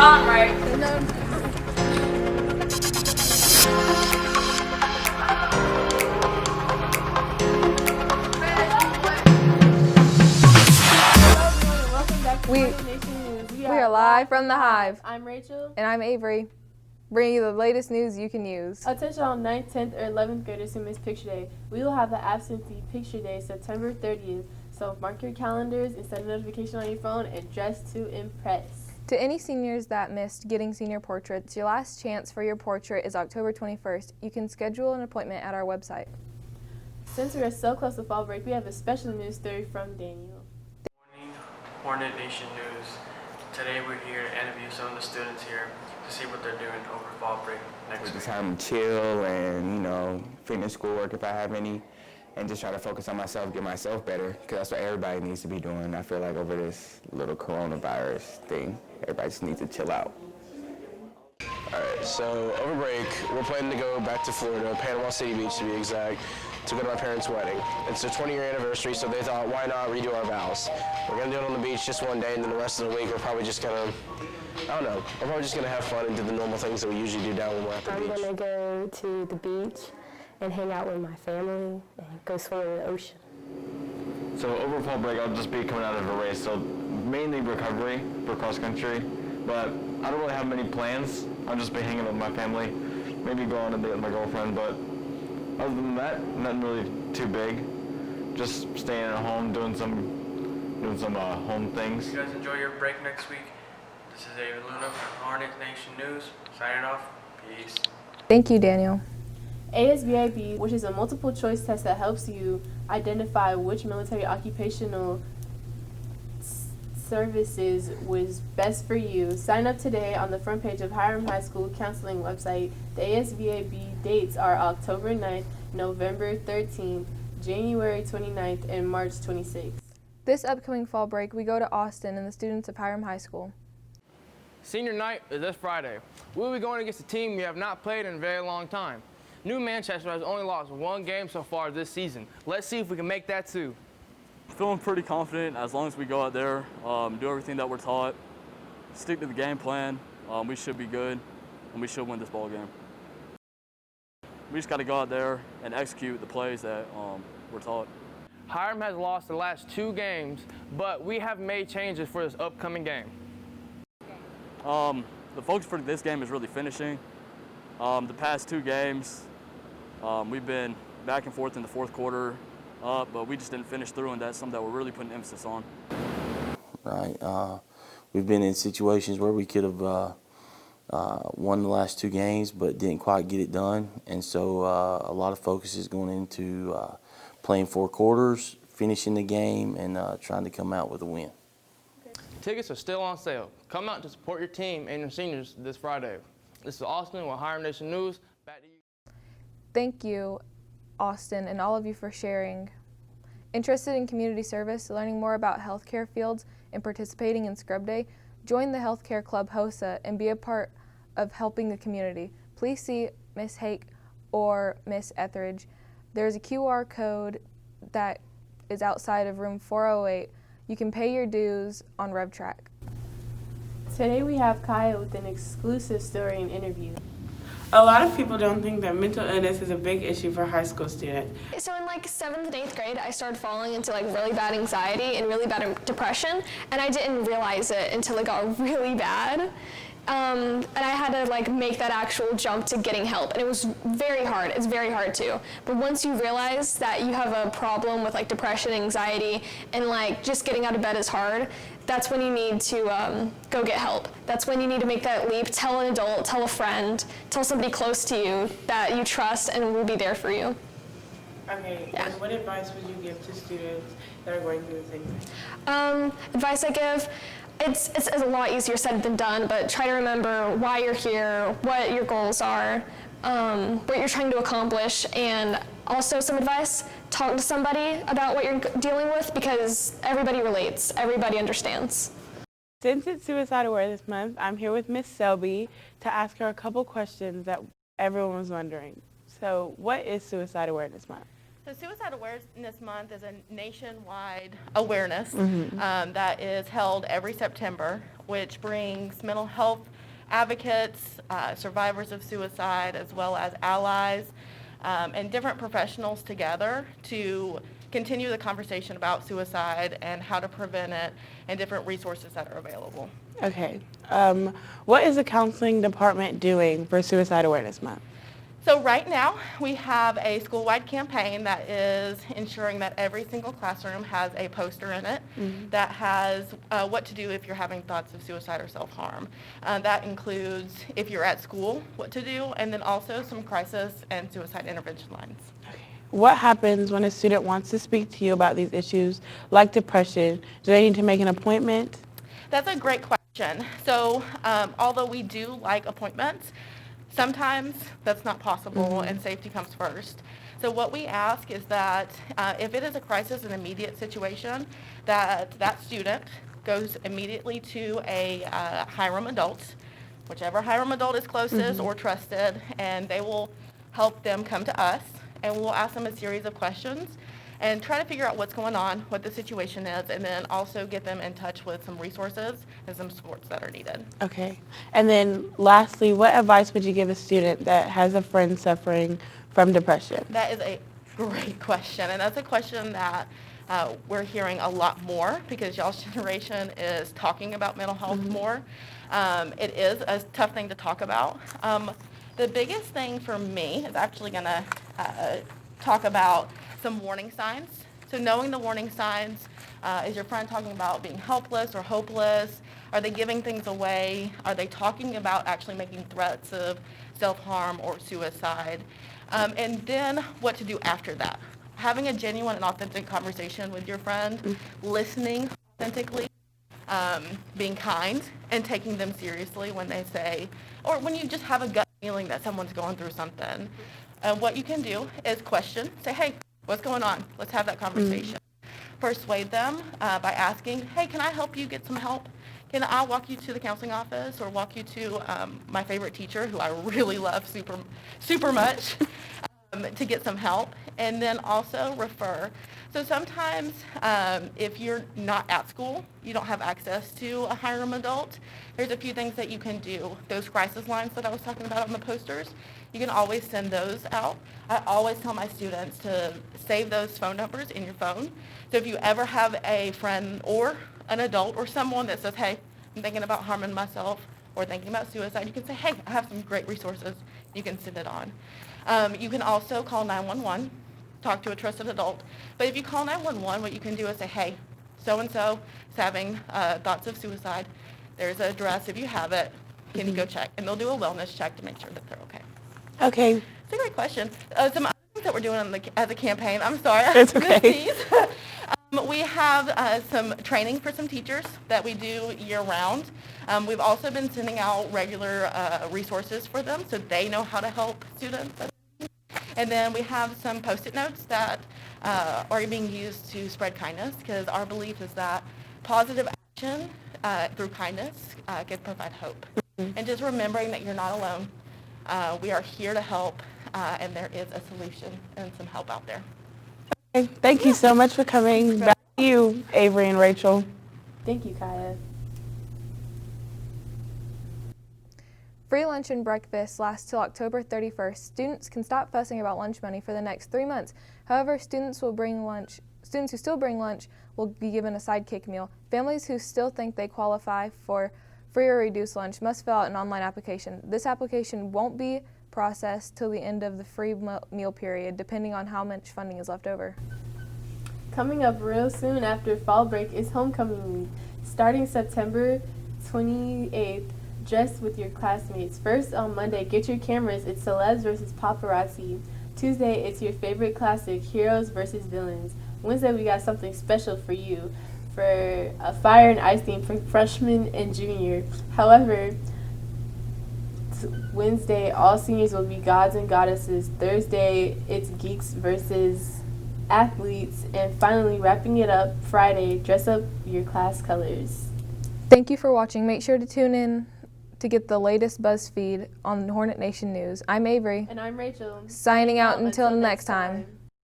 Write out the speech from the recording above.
on, right? Welcome back to Nation News. We are live from the Hive. I'm Rachel. And I'm Avery, bringing you the latest news you can use. Attention all 9th, 10th, or 11th graders who missed Picture Day. We will have the Absentee Picture Day September 30th, so mark your calendars and set a notification on your phone and dress to impress. To any seniors that missed getting senior portraits, your last chance for your portrait is October 21st. You can schedule an appointment at our website. Since we are so close to fall break, we have a special news story from Daniel. Morning, Hornet Nation News. Today we're here to interview some of the students here to see what they're doing over fall break next week. Just have them chill and, finish schoolwork if I have any, and just try to focus on myself, get myself better, because that's what everybody needs to be doing. I feel like over this little coronavirus thing, everybody just needs to chill out. All right, so over break, we're planning to go back to Florida, Panama City Beach to be exact, to go to my parents' wedding. It's their 20-year anniversary, so they thought, why not redo our vows? We're gonna do it on the beach just one day, and then the rest of the week we're probably just gonna, we're probably just gonna have fun and do the normal things that we usually do down when we're at the beach. I'm gonna go to the beach and hang out with my family and go swim in the ocean. So over fall break, I'll just be coming out of a race, so mainly recovery for cross country, but I don't really have many plans. I'll just be hanging with my family, maybe go on a date with my girlfriend, but other than that, nothing really too big. Just staying at home, doing some home things. You guys enjoy your break next week. This is David Luna from Hornet Nation News. Signing off. Peace. Thank you, Daniel. ASVIB, which is a multiple choice test that helps you identify which military occupational services was best for you. Sign up today on the front page of Hiram High School Counseling website. The ASVIB dates are October 9th, November 13th, January 29th, and March 26th. This upcoming fall break, we go to Austin and the students of Hiram High School. Senior night is this Friday. We'll be going against a team we have not played in a very long time. New Manchester has only lost one game so far this season. Let's see if we can make that two. Feeling pretty confident as long as we go out there, do everything that we're taught, stick to the game plan, we should be good, and we should win this ball game. We just got to go out there and execute the plays that we're taught. Hiram has lost the last two games, but we have made changes for this upcoming game. The focus for this game is really finishing. The past two games, we've been back and forth in the fourth quarter, but we just didn't finish through, and that's something that we're really putting emphasis on. Right. We've been in situations where we could have won the last two games, but didn't quite get it done. And so a lot of focus is going into playing four quarters, finishing the game, and trying to come out with a win. Tickets are still on sale. Come out to support your team and your seniors this Friday. This is Austin with Hiram Nation News. Back to you. Thank you, Austin, and all of you for sharing. Interested in community service, learning more about healthcare fields, and participating in Scrub Day? Join the Healthcare Club HOSA and be a part of helping the community. Please see Ms. Hake or Ms. Etheridge. There's a QR code that is outside of room 408. You can pay your dues on RevTrack. Today we have Kaya with an exclusive story and interview. A lot of people don't think that mental illness is a big issue for high school students. So in 7th and 8th grade, I started falling into really bad anxiety and really bad depression, and I didn't realize it until it got really bad. And I had to make that actual jump to getting help, and it was very hard. It's very hard too. But once you realize that you have a problem with depression, anxiety, and just getting out of bed is hard, that's when you need to go get help. That's when you need to make that leap. Tell an adult, tell a friend, tell somebody close to you that you trust and will be there for you. Okay, yeah. And what advice would you give to students that are going through the same thing? Advice I give, it's a lot easier said than done, but try to remember why you're here, what your goals are, what you're trying to accomplish, and also some advice, talk to somebody about what you're dealing with, because everybody relates, everybody understands. Since it's Suicide Awareness Month, I'm here with Miss Selby to ask her a couple questions that everyone was wondering. So what is Suicide Awareness Month? So Suicide Awareness Month is a nationwide awareness that is held every September, which brings mental health advocates, survivors of suicide, as well as allies, and different professionals together to continue the conversation about suicide and how to prevent it and different resources that are available. Okay. What is the counseling department doing for Suicide Awareness Month? So right now we have a school-wide campaign that is ensuring that every single classroom has a poster in it that has what to do if you're having thoughts of suicide or self-harm. That includes if you're at school, what to do, and then also some crisis and suicide intervention lines. What happens when a student wants to speak to you about these issues like depression? Do they need to make an appointment? That's a great question. So although we do like appointments, sometimes that's not possible and safety comes first. So what we ask is that if it is a crisis, an immediate situation, that student goes immediately to a Hiram adult, whichever Hiram adult is closest or trusted, and they will help them come to us, and we'll ask them a series of questions and try to figure out what's going on, what the situation is, and then also get them in touch with some resources and some supports that are needed. Okay. And then lastly, what advice would you give a student that has a friend suffering from depression? That is a great question, and that's a question that we're hearing a lot more because y'all's generation is talking about mental health more. It is a tough thing to talk about. The biggest thing for me is actually going to talk about some warning signs. So knowing the warning signs, is your friend talking about being helpless or hopeless? Are they giving things away? Are they talking about actually making threats of self-harm or suicide? And then what to do after that. Having a genuine and authentic conversation with your friend, listening authentically, being kind, and taking them seriously when they say, or when you just have a gut feeling that someone's going through something. What you can do is question, say, hey, what's going on? Let's have that conversation. Persuade them by asking, hey, can I help you get some help? Can I walk you to the counseling office or walk you to my favorite teacher, who I really love super much, to get some help? And then also refer. So sometimes if you're not at school, you don't have access to a Hiram adult, there's a few things that you can do. Those crisis lines that I was talking about on the posters, you can always send those out. I always tell my students to save those phone numbers in your phone. So if you ever have a friend or an adult or someone that says, hey, I'm thinking about harming myself or thinking about suicide, you can say, hey, I have some great resources. You can send it on. You can also call 911, talk to a trusted adult. But if you call 911, what you can do is say, hey, so-and-so is having thoughts of suicide. There's an address. If you have it, can you go check? And they'll do a wellness check to make sure that they're okay. Okay. It's a great question. Some other things that we're doing as a campaign, I'm sorry. It's okay. We have some training for some teachers that we do year-round. We've also been sending out regular resources for them so they know how to help students. And then we have some Post-it notes that are being used to spread kindness, because our belief is that positive action through kindness can provide hope. And just remembering that you're not alone. We are here to help, and there is a solution and some help out there. Okay. Thank you so much for coming. Back to you, Avery and Rachel. Thank you, Kaya. Free lunch and breakfast lasts till October 31st. Students can stop fussing about lunch money for the next 3 months. However, students who still bring lunch will be given a sidekick meal. Families who still think they qualify for free or reduced lunch must fill out an online application. This application won't be processed till the end of the free meal period, depending on how much funding is left over. Coming up real soon after fall break is homecoming week. Starting September 28th, dress with your classmates. First, on Monday, get your cameras. It's celebs versus paparazzi. Tuesday, it's your favorite classic, heroes versus villains. Wednesday, we got something special for you, for a fire and ice theme for freshmen and junior. However, Wednesday, all seniors will be gods and goddesses. Thursday, it's geeks versus athletes. And finally, wrapping it up, Friday, dress up your class colors. Thank you for watching. Make sure to tune in to get the latest BuzzFeed on Hornet Nation News. I'm Avery. And I'm Rachel. Signing out until next time.